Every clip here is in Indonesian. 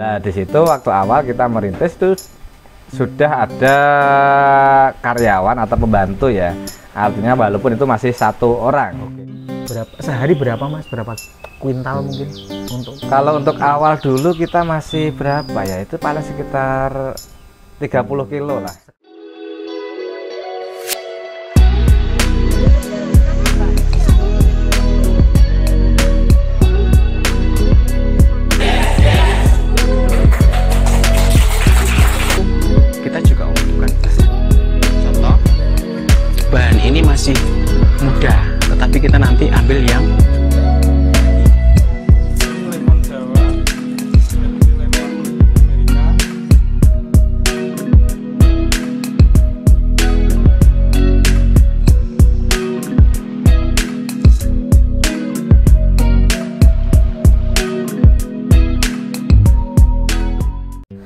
Nah, di situ waktu awal kita merintis itu sudah ada karyawan atau pembantu ya. Artinya walaupun itu masih 1 orang. Sehari berapa Mas? Berapa kuintal mungkin untuk? Kalau untuk awal dulu kita masih berapa ya? Itu paling sekitar 30 kilo lah. Kita juga membutuhkan contoh bahan ini masih muda, tetapi kita nanti ambil yang lemon Jawa, lemon Amerika.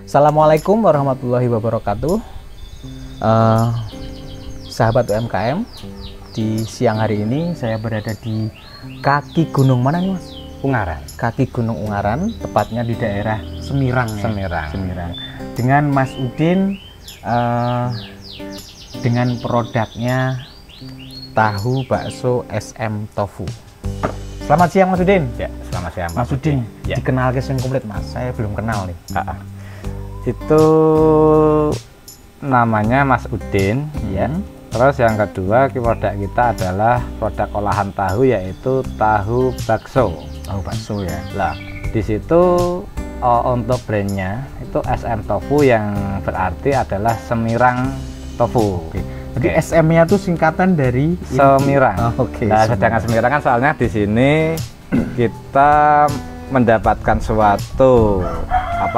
Assalamualaikum warahmatullahi wabarakatuh. Sahabat UMKM, di siang hari ini saya berada di kaki gunung mana nih Mas? Ungaran. Kaki Gunung Ungaran, tepatnya di daerah Semirang ya? Semirang. Dengan Mas Udin, dengan produknya tahu bakso SM Tofu. Selamat siang Mas Udin. Ya, selamat siang Mas Udin, Ya. dikenal ke yang komplit Mas, saya belum kenal nih. Itu namanya Mas Udin ya. Terus yang kedua produk kita adalah produk olahan tahu, yaitu tahu bakso. Tahu bakso ya. Lah, di situ untuk brandnya itu SM Tofu, yang berarti adalah Semirang Tofu. Jadi SM-nya itu singkatan dari Semirang. Oke. Nah, sedangkan Semirang kan soalnya di sini kita mendapatkan suatu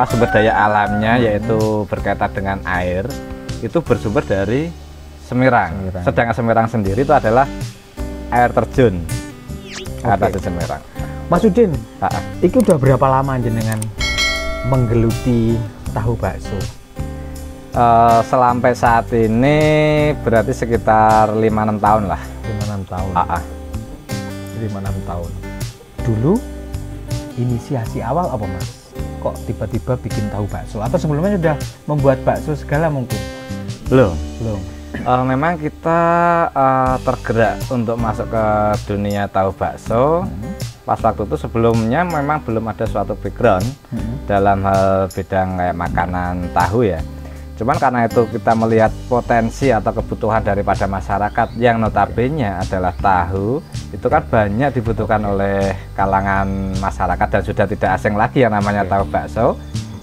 sumber daya alamnya, yaitu berkaitan dengan air, itu bersumber dari Semirang. Sedangkan Semirang sendiri itu adalah air terjun. Kata di Semirang. Mas Udin, itu udah berapa lama jenengan menggeluti tahu bakso? Sampai saat ini berarti sekitar 5-6 tahun lah. 5-6 tahun. 5-6 tahun. Dulu inisiasi awal apa Mas? Kok tiba-tiba bikin tahu bakso? Atau sebelumnya sudah membuat bakso segala mungkin? Belum. Memang Memang kita tergerak untuk masuk ke dunia tahu bakso. Pas waktu itu sebelumnya memang belum ada suatu background dalam hal bidang kayak makanan tahu ya. Cuman karena itu kita melihat potensi atau kebutuhan daripada masyarakat yang notabene adalah tahu, itu kan banyak dibutuhkan oleh kalangan masyarakat dan sudah tidak asing lagi yang namanya tahu bakso.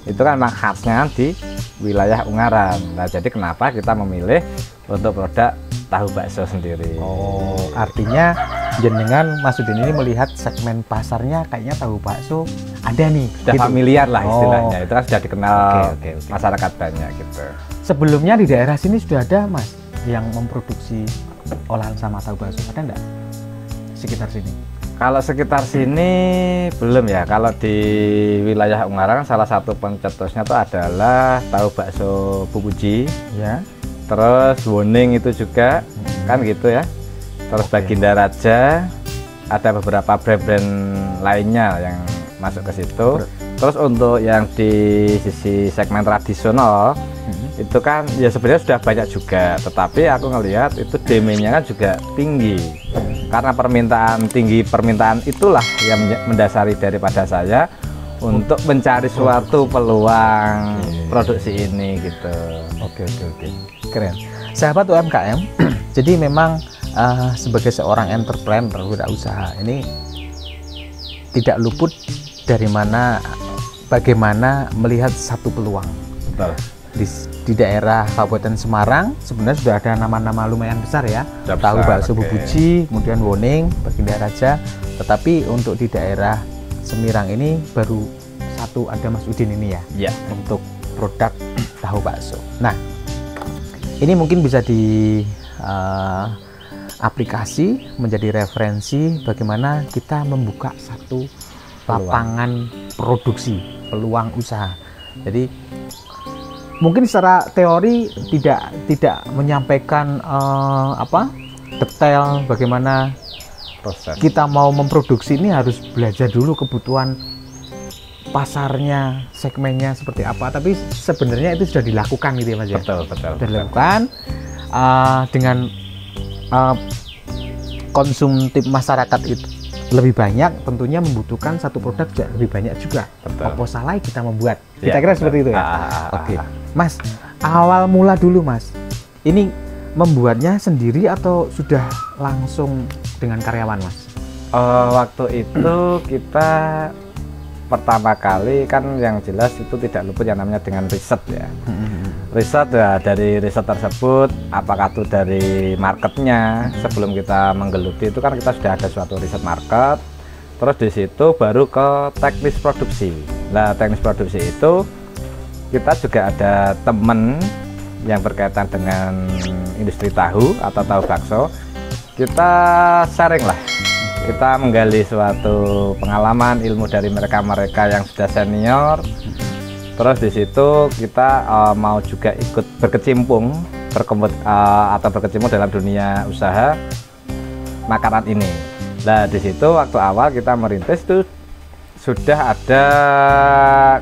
Itu kan memang khasnya di wilayah Ungaran. Nah, jadi kenapa kita memilih untuk produk tahu bakso sendiri? Oh, artinya jenengan Mas Udin ini melihat segmen pasarnya kayaknya tahu bakso ada nih. Sudah gitu. familiar lah istilahnya. Itu kan sudah dikenal Oke. masyarakat banyak gitu. Sebelumnya di daerah sini sudah ada Mas yang memproduksi olahan sama tahu bakso, ada enggak? Sekitar sini. Kalau sekitar sini belum ya. Kalau di wilayah Ungaran salah satu pencetusnya itu adalah tahu bakso Pupuji Ya. terus Woning itu juga kan gitu ya. Terus Baginda Raja, ada beberapa brand-brand lainnya yang masuk ke situ. Terus untuk yang di sisi segmen tradisional itu kan ya sebenarnya sudah banyak juga, tetapi aku ngelihat itu demand-nya kan juga tinggi. Karena permintaan itulah yang mendasari daripada saya untuk mencari suatu peluang produksi ini gitu. Oke. Keren. Sahabat UMKM, jadi memang sebagai seorang entrepreneur wirausaha ini tidak luput dari bagaimana melihat satu peluang. Betul. Di daerah Kabupaten Semarang sebenarnya sudah ada nama-nama lumayan besar ya. Sudah Tahu besar, bakso Pupuji, kemudian Woning, Baginda Raja. Tetapi untuk di daerah Semirang ini baru satu, ada Mas Udin ini ya. Ya. Untuk produk tahu bakso. Nah, ini mungkin bisa di aplikasi menjadi referensi bagaimana kita membuka satu lapangan produksi, peluang usaha. Jadi mungkin secara teori tidak menyampaikan detail bagaimana Proses. kita mau memproduksi ini, harus belajar dulu kebutuhan pasarnya, segmennya seperti apa, tapi sebenarnya itu sudah dilakukan gitu ya Mas ya. Betul. Sudah dilakukan dengan konsumtif masyarakat itu lebih banyak, tentunya membutuhkan satu produk lebih banyak juga. Betul. Apa salah kita membuat? Ya, Kita kira betul. seperti itu ya. Oke, Mas, awal mula dulu Mas, ini membuatnya sendiri atau sudah langsung dengan karyawan Mas? Waktu itu kita pertama kali kan yang jelas itu tidak luput yang namanya dengan riset ya. Riset ya, dari riset tersebut apakah itu dari marketnya, sebelum kita menggeluti itu kan kita sudah ada suatu riset market, terus di situ baru ke teknis produksi. Nah, teknis produksi itu kita juga ada temen yang berkaitan dengan industri tahu atau tahu bakso. Kita sharing lah, kita menggali suatu pengalaman, ilmu dari mereka-mereka yang sudah senior. Terus di situ kita mau juga ikut berkecimpung atau berkecimpung dalam dunia usaha makanan ini. Nah, di situ waktu awal kita merintis itu sudah ada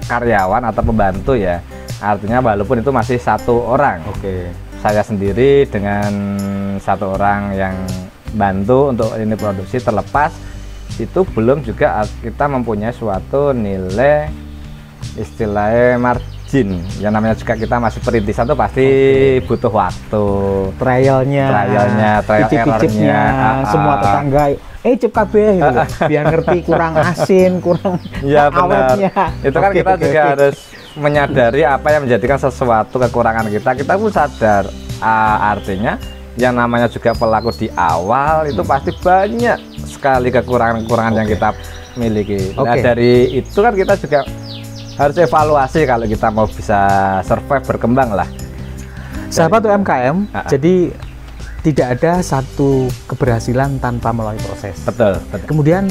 karyawan atau pembantu ya. Artinya walaupun itu masih satu orang. Oke. Saya sendiri dengan satu orang yang bantu untuk ini produksi, terlepas itu belum juga kita mempunyai suatu nilai istilahnya margin. Yang namanya juga kita masih perintisan tuh pasti butuh waktu, trial icip-icipnya, semua tetangga cip KB gitu, biar ngerti kurang asin, kurang ya, awetnya. Itu kan kita juga harus menyadari apa yang menjadikan sesuatu kekurangan kita pun sadar. Artinya yang namanya juga pelaku di awal itu pasti banyak sekali kekurangan-kekurangan yang kita miliki. Nah, dari itu kan kita juga harus evaluasi kalau kita mau bisa survive, berkembang lah. Sahabat UMKM, jadi tidak ada satu keberhasilan tanpa melalui proses. Betul. Kemudian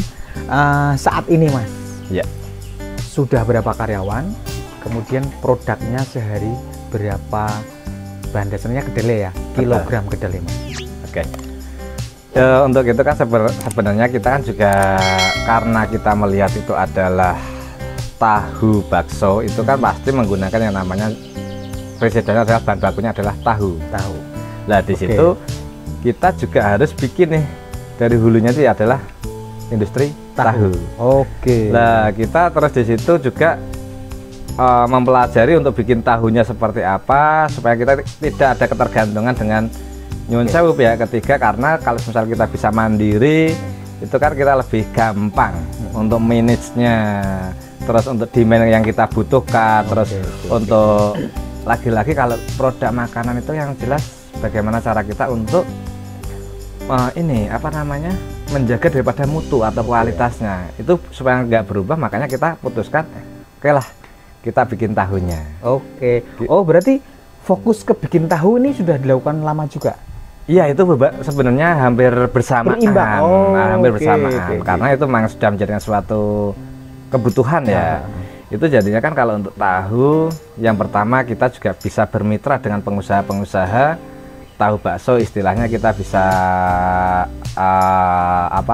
saat ini Mas, ya, sudah berapa karyawan? Kemudian produknya sehari berapa? Bahan dasarnya kedelai ya, kilogram kedelai Mas. Oke. Untuk itu kan sebenarnya kita kan juga karena kita melihat itu adalah tahu bakso, itu kan pasti menggunakan yang namanya presidennya adalah bahan bakunya adalah tahu. Nah, di situ kita juga harus bikin nih dari hulunya itu adalah industri tahu. Nah, kita terus di situ juga mempelajari untuk bikin tahunya seperti apa supaya kita tidak ada ketergantungan dengan nyuwun sewu pihak ketiga, karena kalau misal kita bisa mandiri itu kan kita lebih gampang untuk manage-nya, terus untuk demand yang kita butuhkan, terus untuk lagi-lagi kalau produk makanan itu yang jelas bagaimana cara kita untuk menjaga daripada mutu atau kualitasnya itu supaya nggak berubah. Makanya kita putuskan oke lah kita bikin tahunya. Oh, berarti fokus ke bikin tahu ini sudah dilakukan lama juga? Iya, itu sebenarnya hampir bersamaan. Hampir bersamaan. Karena itu memang sudah menjadikan suatu kebutuhan ya. Itu jadinya kan kalau untuk tahu, yang pertama kita juga bisa bermitra dengan pengusaha-pengusaha tahu bakso, istilahnya kita bisa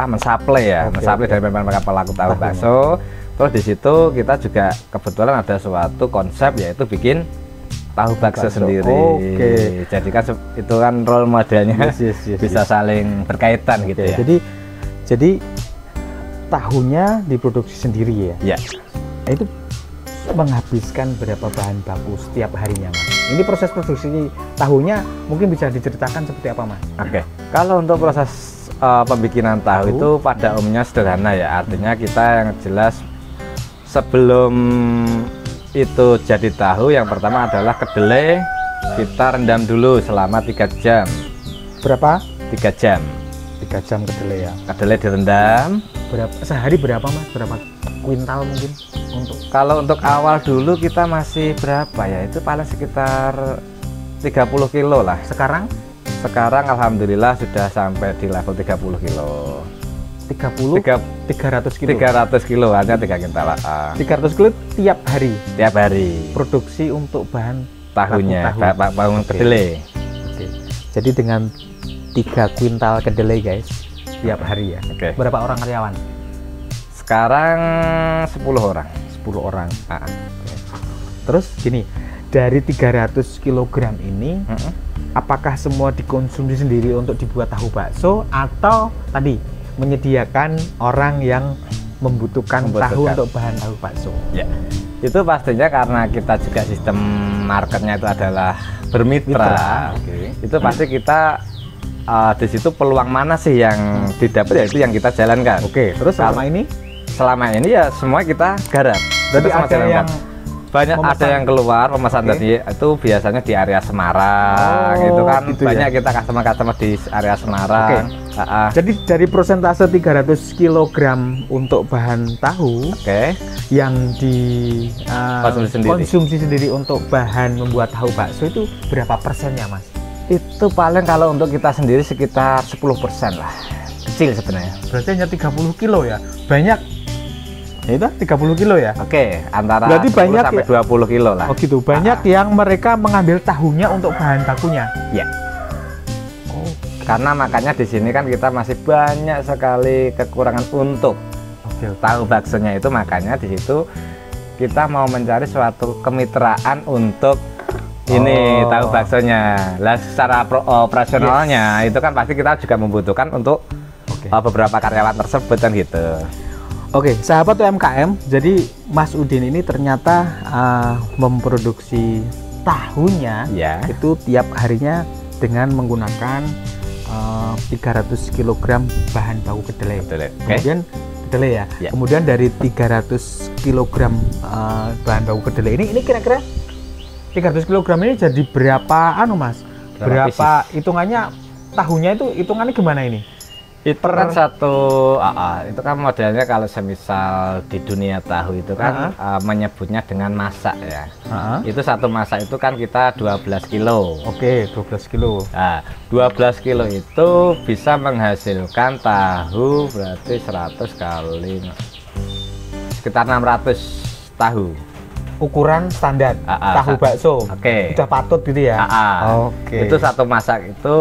mensuplai ya, mensuplai dari mereka pelaku tahu bakso. Terus di situ kita juga kebetulan ada suatu konsep yaitu bikin tahu bakso sendiri. Jadi kan itu kan role modelnya bisa saling berkaitan gitu ya. Jadi tahunya diproduksi sendiri ya. Itu menghabiskan berapa bahan baku setiap harinya Mas? Ini proses produksi tahunya mungkin bisa diceritakan seperti apa Mas? Kalau untuk proses pembikinan tahu itu pada umumnya sederhana ya. Artinya kita yang jelas sebelum itu jadi tahu, yang pertama adalah kedelai kita rendam dulu selama 3 jam. Berapa? 3 jam. 3 jam kedelai ya. Kedelai direndam. Sehari berapa Mas? Berapa kuintal mungkin? Kalau untuk awal dulu kita masih berapa ya? Itu paling sekitar 30 kilo lah. Sekarang alhamdulillah sudah sampai di level 30 kilo. 300 kilo. 300 kilo hanya 3 kintal. 300 kilo tiap hari. Tiap hari. Produksi untuk bahan tahunya, bahan kedelai. Jadi dengan 3 kuintal kedelai guys tiap hari ya. Berapa orang karyawan? Sekarang 10 orang. 10 orang. Ah, Terus gini, dari 300 kg ini apakah semua dikonsumsi sendiri untuk dibuat tahu bakso atau tadi menyediakan orang yang membutuhkan tahu untuk bahan tahu bakso? ya. Itu pastinya karena kita juga sistem marketnya itu adalah bermitra. Itu pasti kita di situ peluang mana sih yang didapat, ya itu yang kita jalankan. Oke, terus selama ini ya semua kita garap. berarti Kita semua ada jalankan. yang Banyak memesan. ada yang keluar pemesan tadi itu biasanya di area Semarang gitu kan. gitu Banyak ya. kita customer di area Semarang. Jadi dari persentase 300 kg untuk bahan tahu Oke. yang di Konsumsi sendiri. untuk bahan membuat tahu bakso itu berapa persennya, Mas? Itu paling kalau untuk kita sendiri sekitar 10% lah. Kecil sebenarnya. Berarti hanya 30 kilo ya. Banyak. Ya itu 30 kilo ya. Oke, antara Berarti 10 banyak sampai 20 kilo lah. Oh gitu. Banyak yang mereka mengambil tahunya untuk bahan bakunya. Ya. Karena makanya di sini kan kita masih banyak sekali kekurangan untuk tahu baksonya itu, makanya di situ kita mau mencari suatu kemitraan untuk ini tahu baksonya. Lah secara operasionalnya itu kan pasti kita juga membutuhkan untuk beberapa karyawan tersebut kan gitu. Oke, sahabat UMKM, jadi Mas Udin ini ternyata memproduksi tahunya Ya. itu tiap harinya dengan menggunakan 300 kg bahan tahu kedelai. Kedelai. Oke. Kemudian kedelai ya. Ya. Kemudian dari 300 kg bahan tahu kedelai ini kira-kira 300 kg ini jadi berapa Mas? Berapa hitungannya tahunya itu hitungannya gimana ini? Itu kan itu kan modelnya kalau semisal di dunia tahu itu kan menyebutnya dengan masak ya. Itu satu masak itu kan kita 12 kilo. Oke, 12 kilo. Nah, 12 kilo itu bisa menghasilkan tahu berarti 100 kali sekitar 600 tahu. Ukuran standar tahu bakso. Oke. Udah patut gitu ya. Oke. Itu satu masak itu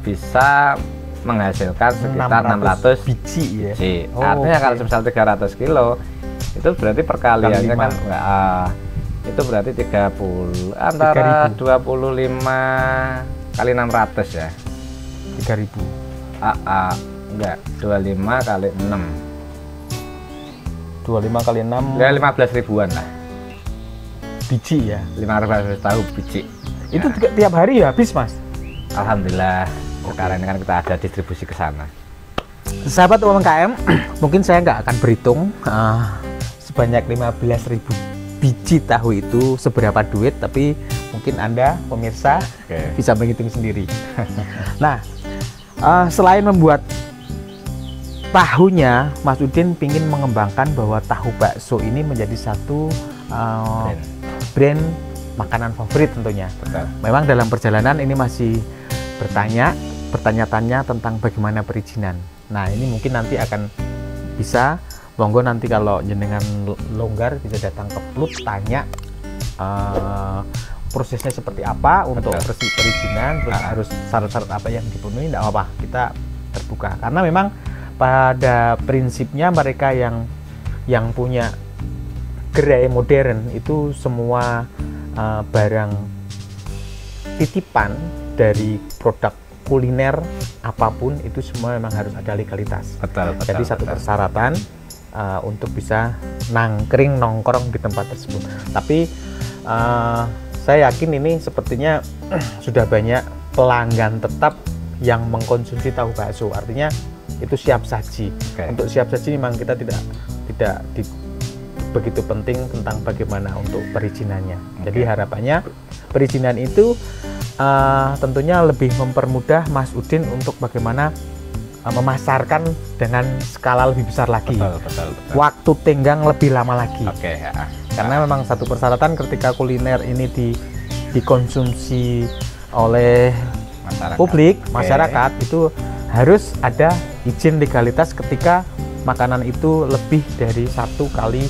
bisa menghasilkan sekitar 600 biji ya. biji. Artinya kalau misal 300 kilo itu berarti perkaliannya kan itu berarti 30 antara 25 kali 600 ya. 3000. Enggak, 25 kali 6. 25 kali 6 Ya 15 ribuan lah. biji ya. 500 tahu biji. Itu tiap hari ya habis, Mas? Alhamdulillah. Sekarang ini kan kita ada distribusi ke sana. Sahabat UMKM, mungkin saya nggak akan berhitung sebanyak 15.000 biji tahu itu seberapa duit, tapi mungkin Anda pemirsa bisa menghitung sendiri. Nah, selain membuat tahunya, Mas Udin ingin mengembangkan bahwa tahu bakso ini menjadi satu brand makanan favorit tentunya. Betul. Memang dalam perjalanan ini masih bertanya-tanya tentang bagaimana perizinan. Nah, ini mungkin nanti akan bisa, monggo nanti kalau jenengan longgar bisa datang ke Plut, tanya prosesnya seperti apa untuk perizinan, terus harus syarat-syarat apa yang dipenuhi, tidak apa-apa, kita terbuka. Karena memang pada prinsipnya mereka yang punya gerai modern itu semua barang titipan dari produk kuliner apapun itu semua memang harus ada legalitas. Jadi satu persyaratan untuk bisa nongkrong di tempat tersebut. Tapi saya yakin ini sepertinya sudah banyak pelanggan tetap yang mengkonsumsi tahu bakso. Artinya itu siap saji. Untuk siap saji memang kita tidak begitu penting tentang bagaimana untuk perizinannya. Jadi harapannya perizinan itu tentunya lebih mempermudah Mas Udin untuk bagaimana memasarkan dengan skala lebih besar lagi. Betul. Waktu tenggang lebih lama lagi. Ya. Karena memang satu persyaratan ketika kuliner ini dikonsumsi oleh publik, masyarakat itu harus ada izin legalitas ketika makanan itu lebih dari 2 kali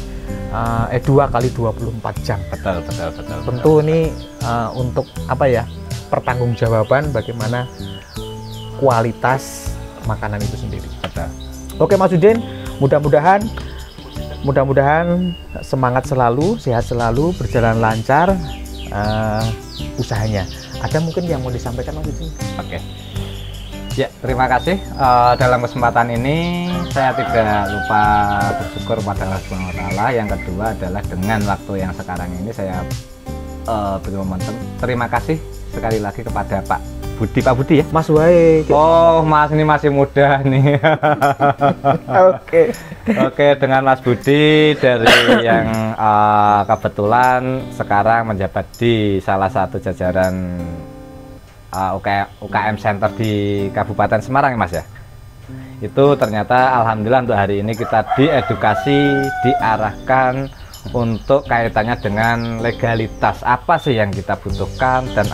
24 jam. Betul. Tentu ini untuk pertanggungjawaban bagaimana kualitas makanan itu sendiri. Betul. Oke Mas Udin, mudah-mudahan Mudah-mudahan semangat selalu, sehat selalu, berjalan lancar usahanya. Ada mungkin yang mau disampaikan Mas Didi? Oke. Ya, terima kasih. Dalam kesempatan ini saya tidak lupa bersyukur pada Allah Subhanahu wa Ta'ala. Yang kedua adalah dengan waktu yang sekarang ini saya beri momentum. Terima kasih sekali lagi kepada Pak Budi. Pak Budi ya? Mas Wae. Oh, Mas ini masih muda nih. Oke. Oke, dengan Mas Budi dari yang kebetulan sekarang menjabat di salah satu jajaran UKM Center di Kabupaten Semarang ya Mas ya. Itu ternyata alhamdulillah untuk hari ini kita diedukasi, diarahkan untuk kaitannya dengan legalitas apa sih yang kita butuhkan dan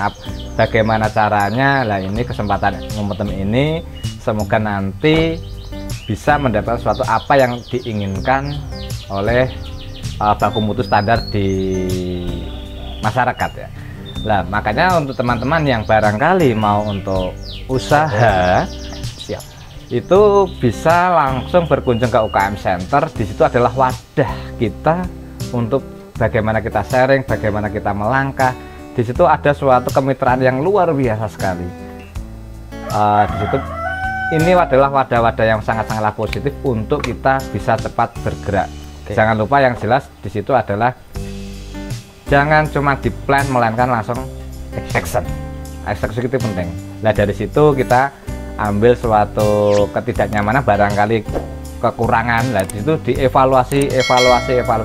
bagaimana caranya. Lah ini kesempatan momentum ini semoga nanti bisa mendapatkan sesuatu apa yang diinginkan oleh baku mutu standar di masyarakat ya. Lah makanya untuk teman-teman yang barangkali mau untuk usaha Siap. itu bisa langsung berkunjung ke UKM Center. Di situ adalah wadah kita untuk bagaimana kita sharing, bagaimana kita melangkah. Di situ ada suatu kemitraan yang luar biasa sekali. Di situ ini adalah wadah-wadah yang sangat-sangatlah positif untuk kita bisa cepat bergerak. Jangan lupa yang jelas di situ adalah jangan cuma di plan melainkan langsung action. Eksekusi itu penting. Nah dari situ kita ambil suatu ketidaknyamanan barangkali kekurangan. Nah di situ dievaluasi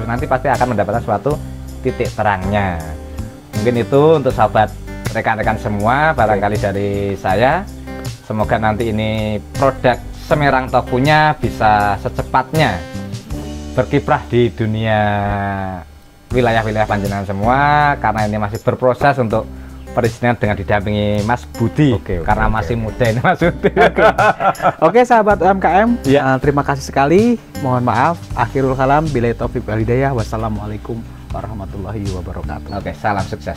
nanti pasti akan mendapatkan suatu titik terangnya. Mungkin itu untuk sahabat rekan-rekan semua barangkali dari saya. Semoga nanti ini produk Semerang Tofunya bisa secepatnya berkiprah di dunia wilayah-wilayah panjenengan semua, karena ini masih berproses untuk perizinan dengan didampingi Mas Budi. Karena masih muda ini Mas Budi. Oke sahabat UMKM, Ya. terima kasih sekali. Mohon maaf, akhirul kalam, billahi taufiq wal hidayah. Wassalamualaikum warahmatullahi wabarakatuh. Oke, salam sukses.